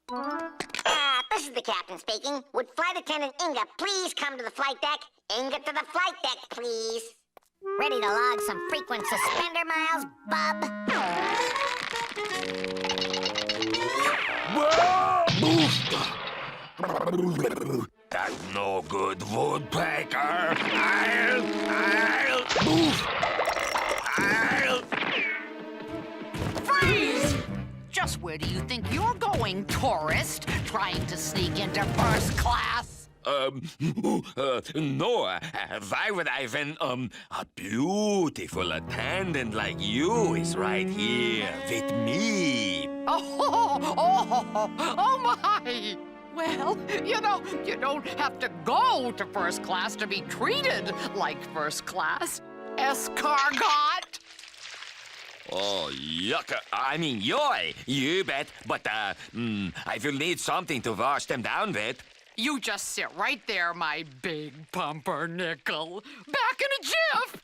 This is the captain speaking. Would Flight Attendant Inga please come to the flight deck? Inga to the flight deck, please. Ready to log some frequent suspender miles, bub? That's no good, Woodpecker. I'll... Freeze! Just where do you think you're going, tourist? Trying to sneak into first class? No, why would I when, a beautiful attendant like you is right here with me. Oh my! Well, you don't have to go to first class to be treated like first class. Escargot! Oh, yuck. I mean, yoy, you bet. But, I will need something to wash them down with. You just sit right there, my big pumpernickel. Back in a jiff!